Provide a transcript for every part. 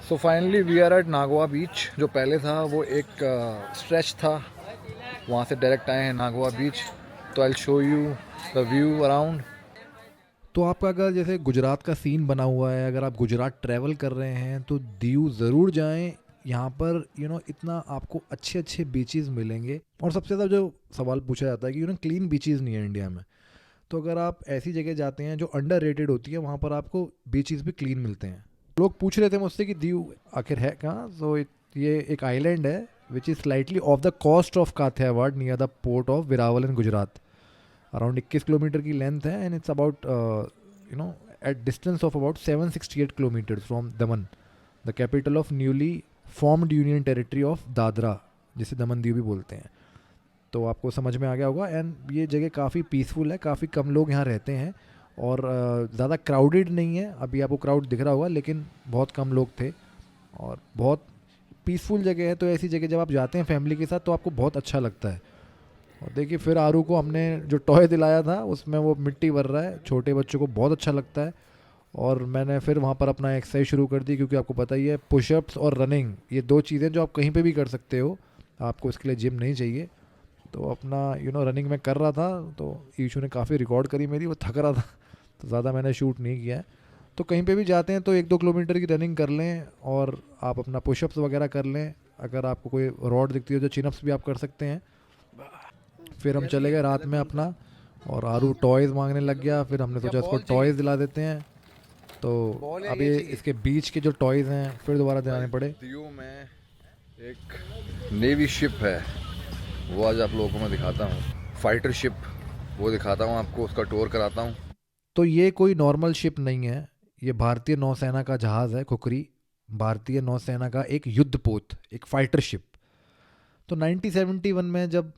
So finally we are at Nagoa beach. जो पहले था वो एक स्ट्रेच था, वहाँ से डायरेक्ट आए हैं नागवा बीच। तो I show you the view around. तो आपका अगर जैसे गुजरात का सीन बना हुआ है, अगर आप गुजरात ट्रैवल कर रहे हैं तो दीव ज़रूर जाएं। यहाँ पर इतना आपको अच्छे अच्छे बीचेस मिलेंगे। और सबसे ज़्यादा जो सवाल पूछा जाता है कि क्लीन बीचेस नहीं है इंडिया में। तो अगर आप ऐसी जगह जाते हैं जो अंडर रेटेड होती है, वहाँ पर आपको बीचेस भी क्लीन मिलते हैं। लोग पूछ रहे थे मुझसे कि दीव आखिर है कहाँ। तो ये एक आइलैंड है which is slightly off the coast of Kathiawar near the port of Veraval in Gujarat. Around 21 kilometre की लेंथ है and it's about at distance of about 768 kilometre from Daman, the capital of newly formed union territory of Dadra, जिसे दमन दीव भी बोलते हैं। तो आपको समझ में आ गया होगा। एंड ये जगह काफ़ी पीसफुल है, काफ़ी कम लोग यहाँ रहते हैं और ज़्यादा क्राउडेड नहीं है। अभी आपको क्राउड दिख रहा होगा लेकिन बहुत कम लोग थे और बहुत पीसफुल जगह है। तो ऐसी जगह जब आप जाते हैं फैमिली के साथ तो आपको बहुत अच्छा लगता है। और देखिए फिर आरू को हमने जो टॉय दिलाया था उसमें वो मिट्टी भर रहा है, छोटे बच्चों को बहुत अच्छा लगता है। और मैंने फिर वहाँ पर अपना एक्सरसाइज शुरू कर दी, क्योंकि आपको पता ही है पुशअप्स और रनिंग ये दो चीज़ें जो आप कहीं पे भी कर सकते हो, आपको इसके लिए जिम नहीं चाहिए। तो अपना रनिंग में कर रहा था, तो ईशू ने काफ़ी रिकॉर्ड करी मेरी, वो थक रहा था तो ज़्यादा मैंने शूट नहीं किया है। तो कहीं पे भी जाते हैं तो 1-2 किलोमीटर की रनिंग कर लें और आप अपना पुशअप्स वगैरह कर लें। अगर आपको कोई रॉड दिखती है तो चिनअप्स भी आप कर सकते हैं। फिर हम चले गए रात में अपना, और आरू टॉयज़ मांगने लग गया। फिर हमने सोचा इसको टॉयज़ दिला देते हैं। तो अभी इसके बीच के जो टॉयज़ हैं फिर दोबारा दिलाने पड़े। दीव में एक नेवी शिप है, वो आज आप लोगों को मैं दिखाता हूँ। फाइटर शिप वो दिखाता हूँ आपको, उसका टूर कराता हूँ। तो ये कोई नॉर्मल शिप नहीं है, ये भारतीय नौसेना का जहाज़ है खुखरी। भारतीय नौसेना का एक युद्धपोत, एक फाइटर शिप। तो 1971 में जब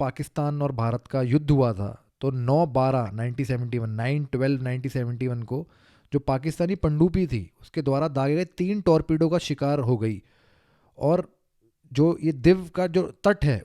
पाकिस्तान और भारत का युद्ध हुआ था, तो 9/12/1971 9/12/1971 को जो पाकिस्तानी पनडुब्बी थी उसके द्वारा दागे गए 3 टॉर्पीडो का शिकार हो गई। और जो ये दिव का जो तट है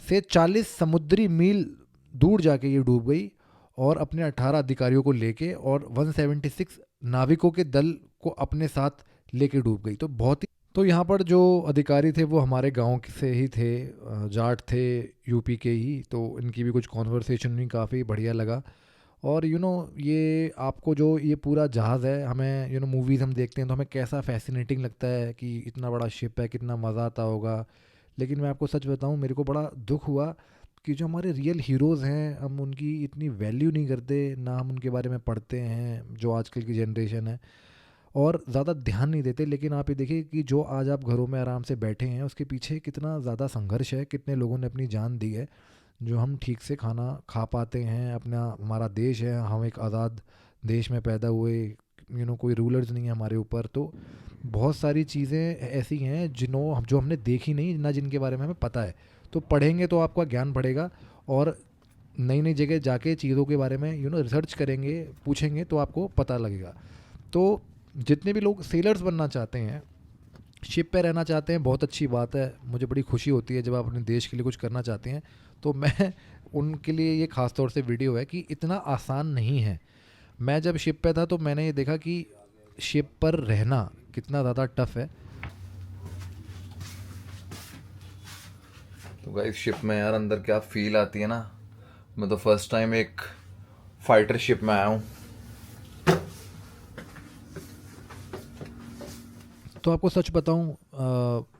से 40 समुद्री मील दूर जाके ये डूब गई, और अपने 18 अधिकारियों को लेके और 176 नाविकों के दल को अपने साथ लेके डूब गई। तो बहुत ही, तो यहाँ पर जो अधिकारी थे वो हमारे गांव से ही थे, जाट थे, यूपी के ही। तो इनकी भी कुछ कॉन्वर्सेशन हुई, काफ़ी बढ़िया लगा। और ये आपको जो ये पूरा जहाज़ है, हमें मूवीज़ हम देखते हैं तो हमें कैसा फैसिनेटिंग लगता है कि इतना बड़ा शिप है, कितना मज़ा आता होगा। लेकिन मैं आपको सच बताऊं, मेरे को बड़ा दुख हुआ कि जो हमारे रियल हीरोज़ हैं हम उनकी इतनी वैल्यू नहीं करते, ना हम उनके बारे में पढ़ते हैं, जो आजकल की जनरेशन है, और ज़्यादा ध्यान नहीं देते। लेकिन आप ये देखिए कि जो आज आप घरों में आराम से बैठे हैं उसके पीछे कितना ज़्यादा संघर्ष है, कितने लोगों ने अपनी जान दी है जो हम ठीक से खाना खा पाते हैं। अपना हमारा देश है, हम एक आज़ाद देश में पैदा हुए, कोई रूलर्स नहीं है हमारे ऊपर। तो बहुत सारी चीज़ें ऐसी हैं जो हमने देखी नहीं, ना जिनके बारे में हमें पता है। तो पढ़ेंगे तो आपका ज्ञान बढ़ेगा, और नई नई जगह जाके चीज़ों के बारे में रिसर्च करेंगे, पूछेंगे तो आपको पता लगेगा। तो जितने भी लोग सेलर्स बनना चाहते हैं, शिप पे रहना चाहते हैं, बहुत अच्छी बात है। मुझे बड़ी खुशी होती है जब आप अपने देश के लिए कुछ करना चाहते हैं। तो मैं उनके लिए ये ख़ास तौर से वीडियो है कि इतना आसान नहीं है। मैं जब शिप पे था तो मैंने ये देखा कि शिप पर रहना कितना ज़्यादा टफ है। तो गाइस शिप में यार अंदर क्या फील आती है ना। मैं तो फर्स्ट टाइम एक फाइटर शिप में आया हूँ। तो आपको सच बताऊं,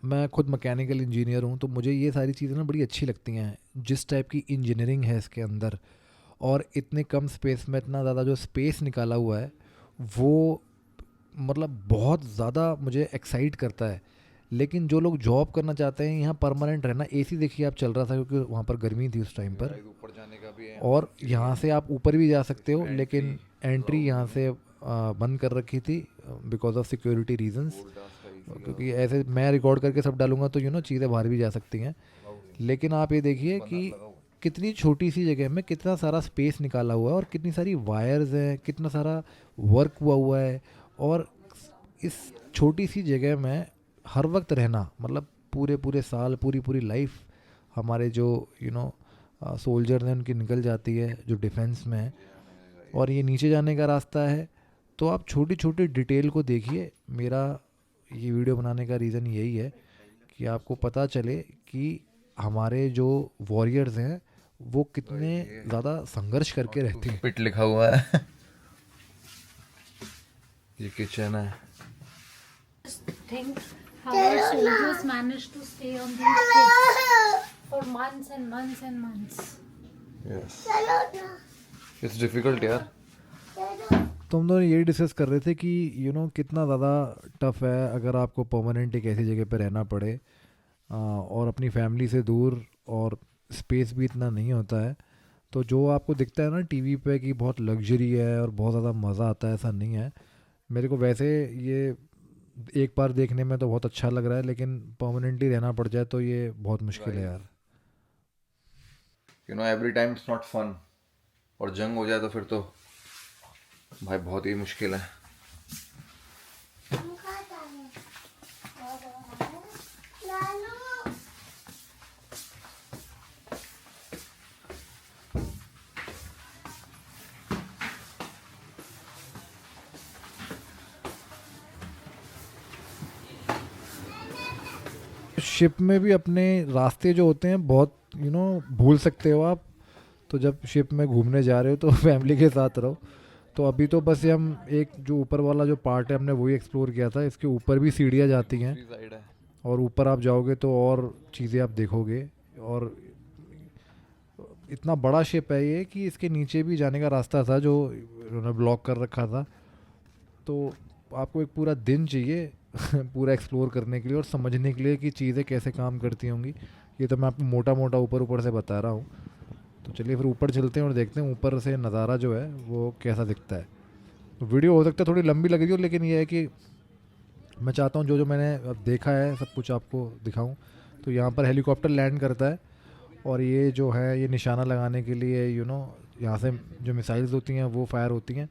मैं खुद मैकेनिकल इंजीनियर हूं, तो मुझे ये सारी चीज़ें ना बड़ी अच्छी लगती हैं। जिस टाइप की इंजीनियरिंग है इसके अंदर, और इतने कम स्पेस में इतना ज़्यादा जो स्पेस निकाला हुआ है, वो मतलब बहुत ज़्यादा मुझे एक्साइट करता है। लेकिन जो लोग जॉब करना चाहते हैं यहाँ परमानेंट रहना, एसी देखिए आप चल रहा था क्योंकि वहाँ पर गर्मी थी उस टाइम पर, ऊपर जाने का भी है, और यहाँ से आप ऊपर भी जा सकते हो, लेकिन एंट्री यहाँ से बंद कर रखी थी बिकॉज ऑफ सिक्योरिटी रीजंस। क्योंकि ऐसे मैं रिकॉर्ड करके सब डालूंगा तो चीज़ें बाहर भी जा सकती हैं। लेकिन आप ये देखिए कि कितनी छोटी सी जगह में कितना सारा स्पेस निकाला हुआ है, और कितनी सारी वायर्स हैं, कितना सारा वर्क हुआ है। और इस छोटी सी जगह में हर वक्त रहना, मतलब पूरे पूरे साल, पूरी पूरी लाइफ हमारे जो सोल्जर हैं उनकी निकल जाती है जो डिफेंस में है, और ये नीचे जाने का रास्ता है। तो आप छोटी छोटी डिटेल को देखिए। मेरा ये वीडियो बनाने का रीज़न यही है कि आपको पता चले कि हमारे जो वॉरियर्स हैं वो कितने ज़्यादा संघर्ष करके रहते हैं। पिट लिखा हुआ है। ये किचन है। Think how our soldiers managed to stay on these ships for months and months and months. Yes. It's difficult यार। तो हम दोनों यही डिस्कस कर रहे थे कि कितना ज़्यादा टफ़ है अगर आपको परमानेंट एक ऐसी जगह पे रहना पड़े और अपनी फैमिली से दूर, और स्पेस भी इतना नहीं होता है। तो जो आपको दिखता है ना टीवी पे कि बहुत लग्जरी है और बहुत ज़्यादा मज़ा आता है, ऐसा नहीं है। मेरे को वैसे ये एक बार देखने में तो बहुत अच्छा लग रहा है, लेकिन परमानेंटली रहना पड़ जाए तो ये बहुत मुश्किल है यार। Every time it's not fun, और जंग हो जाए तो फिर तो भाई बहुत ही मुश्किल है। शिप में भी अपने रास्ते जो होते हैं बहुत भूल सकते हो आप। तो जब शिप में घूमने जा रहे हो तो फैमिली के साथ रहो। तो अभी तो बस हम एक जो ऊपर वाला जो पार्ट है हमने वही एक्सप्लोर किया था। इसके ऊपर भी सीढ़ियाँ जाती हैं और ऊपर आप जाओगे तो और चीज़ें आप देखोगे। और इतना बड़ा शिप है ये कि इसके नीचे भी जाने का रास्ता था जो उन्होंने ब्लॉक कर रखा था। तो आपको एक पूरा दिन चाहिए पूरा एक्सप्लोर करने के लिए और समझने के लिए कि चीज़ें कैसे काम करती होंगी। ये तो मैं आपको मोटा मोटा ऊपर से बता रहा हूँ। तो चलिए फिर ऊपर चलते हैं और देखते हैं ऊपर से नज़ारा जो है वो कैसा दिखता है। तो वीडियो हो सकता है थोड़ी लंबी लग रही हो, लेकिन ये है कि मैं चाहता हूँ जो मैंने अब देखा है सब कुछ आपको दिखाऊँ। तो यहाँ पर हेलीकॉप्टर लैंड करता है और ये जो है ये निशाना लगाने के लिए यहाँ से जो मिसाइल्स होती हैं वो फायर होती हैं।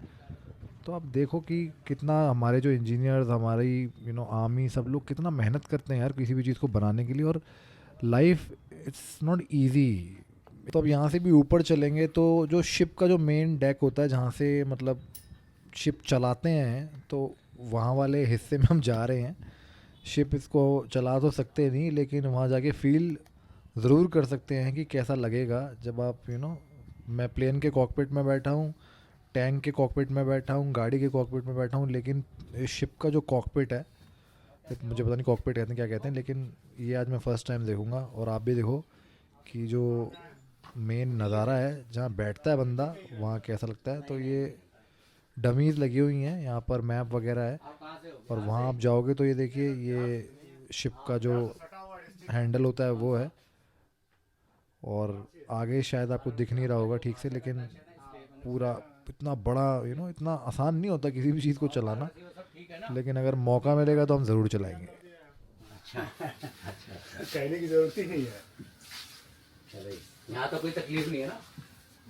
तो आप देखो कि कितना हमारे जो इंजीनियर्स, हमारी आर्मी, सब लोग कितना मेहनत करते हैं यार किसी भी चीज़ को बनाने के लिए। और लाइफ इट्स नॉट इजी। तो अब यहाँ से भी ऊपर चलेंगे तो जो शिप का जो मेन डेक होता है जहाँ से मतलब शिप चलाते हैं, तो वहाँ वाले हिस्से में हम जा रहे हैं। शिप इसको चला तो सकते नहीं, लेकिन वहाँ जाके फील ज़रूर कर सकते हैं कि कैसा लगेगा जब आप मैं प्लेन के कॉकपिट में बैठा हूँ, टैंक के कॉकपिट में बैठा हूँ, गाड़ी के कॉकपिट में बैठा हूँ, लेकिन शिप का जो कॉकपिट है, मुझे पता नहीं कॉकपिट कहते हैं क्या कहते हैं, लेकिन ये आज मैं फ़र्स्ट टाइम देखूँगा। और आप भी देखो कि जो मेन नज़ारा है जहाँ बैठता है बंदा वहाँ कैसा लगता है। तो ये डमीज़ लगी हुई हैं, यहाँ पर मैप वगैरह है। और वहाँ आप जाओगे तो ये देखिए ये शिप का जो हैंडल होता है वो है। और आगे शायद आपको दिख नहीं रहा होगा ठीक से, लेकिन पूरा इतना बड़ा इतना आसान नहीं होता किसी भी चीज़ को चलाना, लेकिन अगर मौका मिलेगा तो हम ज़रूर चलाएंगे। कहने की जरूरत ही नहीं है। यहाँ तो कोई तकलीफ नहीं है ना।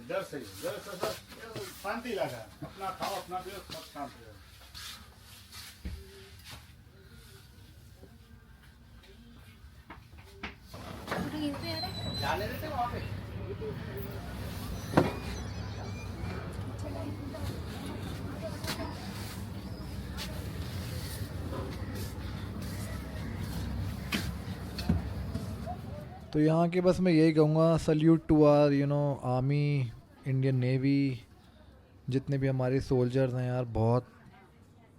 डर से शांति लगा, अपना खाओ अपना पियो, सब शांति रहो। जाने देते वहाँ पे। तो यहाँ के बस मैं यही कहूँगा, salute to our army, Indian navy, जितने भी हमारे सोल्जर्स हैं यार, बहुत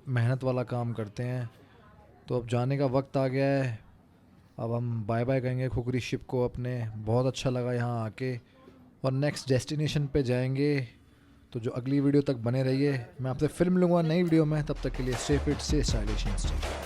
मेहनत वाला काम करते हैं। तो अब जाने का वक्त आ गया है, अब हम बाय बाय कहेंगे खुखरी शिप को अपने। बहुत अच्छा लगा यहाँ आके, और नेक्स्ट डेस्टिनेशन पे जाएंगे। तो जो अगली वीडियो तक बने रहिए, मैं आपसे फिल्म लूँगा नई वीडियो में। तब तक के लिए stay fit, stay stylish, stay